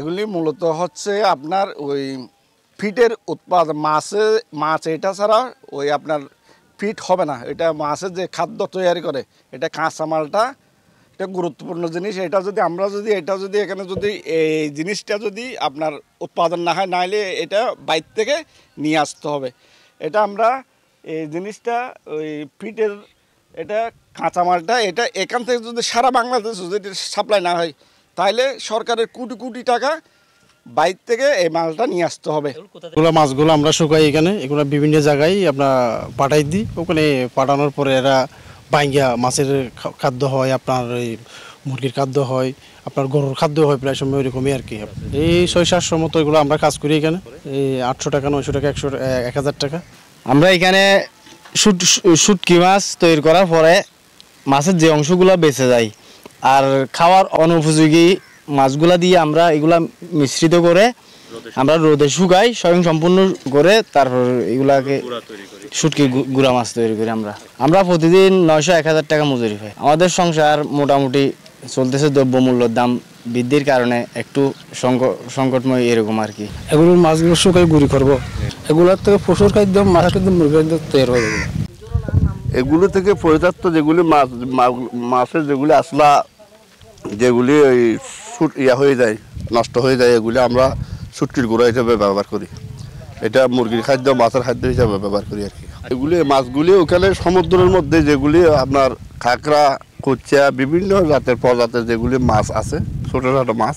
এগুলি মূলত হচ্ছে আপনার ওই ফিটের উৎপাদন, মাছ এটা ছাড়া ওই আপনার ফিট হবে না। এটা মাছের যে খাদ্য তৈরি করে, এটা কাঁচামালটা, এটা গুরুত্বপূর্ণ জিনিস। এটা যদি আমরা যদি এখানে যদি এই জিনিসটা যদি আপনার উৎপাদন না হয়, নাহলে এটা বাইরে থেকে নিয়ে আসতে হবে। এটা আমরা এই জিনিসটা ওই ফিটের এটা কাঁচামালটা এটা এখান থেকে যদি সারা বাংলাদেশ যদি সাপ্লাই না হয়, তাহলে সরকারের কোটি কোটি টাকা বাইরে থেকে এই মালটা নিয়ে আসতে হবে। এগুলো মাছগুলো আমরা শুকাই এখানে, এগুলো বিভিন্ন জায়গায় আপনার পাঠাই দিই। ওখানে পাঠানোর পরে এরা বাইঙ্গা মাছের খাদ্য হয়, আপনার এই মুরগির খাদ্য হয়, আপনার গরুর খাদ্য হয়, প্রায় সময় ওইরকমই আর কি। এই 600-700 মতো এগুলো আমরা কাজ করি এখানে। এই 800 টাকা, 900 টাকা, 1000 টাকা। আমরা এখানে শুটকি মাছ তৈরি করার পরে মাছের যে অংশগুলো বেঁচে যায় আর খাওয়ার অনুপযোগী মাছগুলা দিয়ে আমরা এগুলা মিশ্রিত করে আমরা রোদে শুকাই, স্বয়ং সম্পূর্ণ করে তারপর এগুলাকে শুটকি গুঁড়া মাছ তৈরি করি। আমরা প্রতিদিন 900-1000 টাকা মজুরি পাই। আমাদের সংসার মোটামুটি চলতেছে, দ্রব্যমূল্যের দাম বৃদ্ধির কারণে একটু সংকটময় এরকম আর কি। এগুলোর মাছগুলো শুকাই গুঁড়ি করবো, এগুলোর থেকে পশুর খাদ্য, মাছের খাদ্য, মুরগির খাদ্য তৈরি হবে। এগুলো থেকে পরিত্যক্ত যেগুলি মাছের যেগুলি আসলা, যেগুলি ওই হয়ে যায়, নষ্ট হয়ে যায়, এগুলি আমরা শুটকির গুঁড়া হিসাবে ব্যবহার করি। এটা মুরগির খাদ্য, মাছের খাদ্য হিসাবে ব্যবহার করি আর কি। এগুলি মাছগুলি ওখানে সমুদ্রের মধ্যে যেগুলি আপনার কাঁকড়া, কুচিয়া, বিভিন্ন জাতের প্রজাতির যেগুলি মাছ আছে, ছোটো ছোটো মাছ,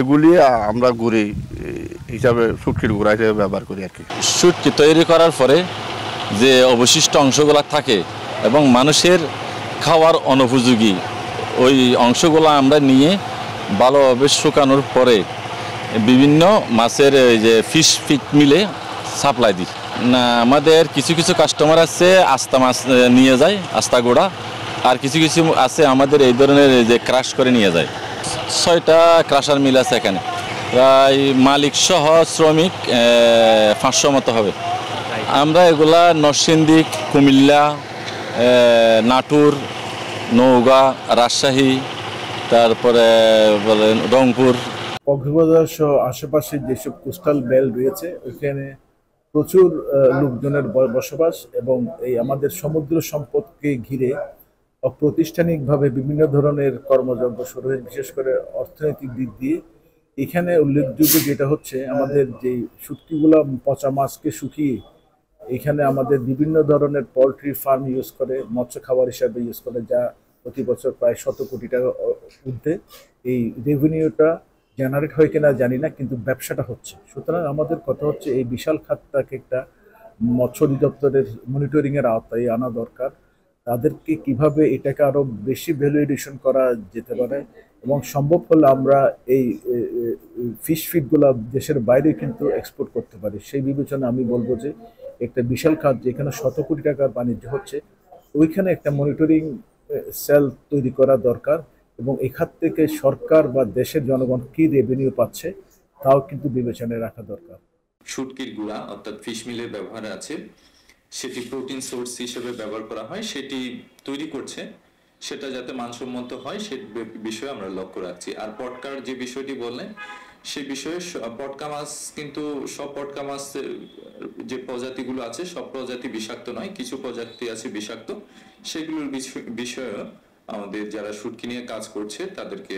এগুলি আমরা গুঁড়ি হিসাবে শুটকির গুঁড়া হিসাবে ব্যবহার করি আর কি। শুটকি তৈরি করার পরে যে অবশিষ্ট অংশগুলো থাকে এবং মানুষের খাওয়ার অনুপযোগী ওই অংশগুলো আমরা নিয়ে ভালোভাবে শুকানোর পরে বিভিন্ন মাছের যে ফিট মিলে সাপ্লাই দিই। না, আমাদের কিছু কিছু কাস্টমার আছে আস্তা মাছ নিয়ে যায়, আস্তা গোড়া, আর কিছু কিছু আছে আমাদের এই ধরনের যে ক্রাশ করে নিয়ে যায়। 6টা ক্রাশার মিল আছে এখানে, প্রায় মালিক সহ শ্রমিক 500 মতো হবে। আমরা এগুলা নরসিংদী, কুমিল্লা, নাটোর, নওগাঁ, রাজশাহী, তারপরে বলেন রংপুর, কক্সবাজার সহ আশেপাশে যেসব কোস্টাল বেল্ট রয়েছে ওইখানে প্রচুর লোকজনের বসবাস, এবং এই আমাদের সমুদ্র সম্পদকে ঘিরে অপ্রাতিষ্ঠানিকভাবে বিভিন্ন ধরনের কর্মযজ্ঞ শুরু হয়েছে, বিশেষ করে অর্থনৈতিক দিক দিয়ে। এখানে উল্লেখযোগ্য যেটা হচ্ছে, আমাদের যে শুটকিগুলো পচা মাছকে শুকিয়ে এখানে আমাদের বিভিন্ন ধরনের পোলট্রি ফার্ম ইউজ করে, মৎস্য খাবার হিসাবে ইউজ করে, যা প্রতি বছর প্রায় 100 কোটি টাকা ঊর্ধ্বে। এই রেভিনিউটা জেনারেট হয় কিনা জানি না, কিন্তু ব্যবসাটা হচ্ছে। সুতরাং আমাদের কথা হচ্ছে এই বিশাল খাতটাকে একটা মৎস্য অধিদপ্তরের মনিটরিংয়ের আওতায় আনা দরকার। তাদেরকে কিভাবে এটাকে আরও বেশি ভ্যালু এডিশন করা যেতে পারে, এবং সম্ভব হলে আমরা এই ফিশ ফিডগুলো দেশের বাইরে কিন্তু এক্সপোর্ট করতে পারি। সেই বিবেচনা আমি বলবো যে একটা বিশাল খাত যেখানে 100 কোটি টাকার বাণিজ্য হচ্ছে, ওইখানে একটা মনিটরিং সেল তৈরি করা দরকার, এবং এই খাত থেকে সরকার বা দেশের জনগণ কি রেভিনিউ পাচ্ছে তাও কিন্তু বিবেচনায় রাখা দরকার। শুটকির গুঁড়া অর্থাৎ ফিশ মিলের ব্যবহার আছে, সেটি প্রোটিন সোর্স হিসেবে ব্যবহার করা হয়, সেটি তৈরি করছে, সেটা যাতে মানসম্মত হয় সে বিষয়ে আমরা লক্ষ্য রাখছি। আর পটকার যে বিষয়টি বললেন, সে বিষয়ে পটকা মাছ কিন্তু সব পটকা মাছ যে প্রজাতিগুলো আছে সব প্রজাতি বিষাক্ত নয়, কিছু প্রজাতি আছে বিষাক্ত। সেগুলোর বিষয়ে আমাদের যারা শুটকি নিয়ে কাজ করছে তাদেরকে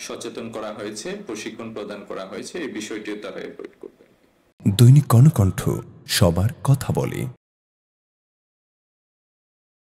সচেতন করা হয়েছে, প্রশিক্ষণ প্রদান করা হয়েছে, এই বিষয়টিও তারা অ্যাভয়েড করবে। দৈনিক কর্ণকণ্ঠ, সবার কথা বলে।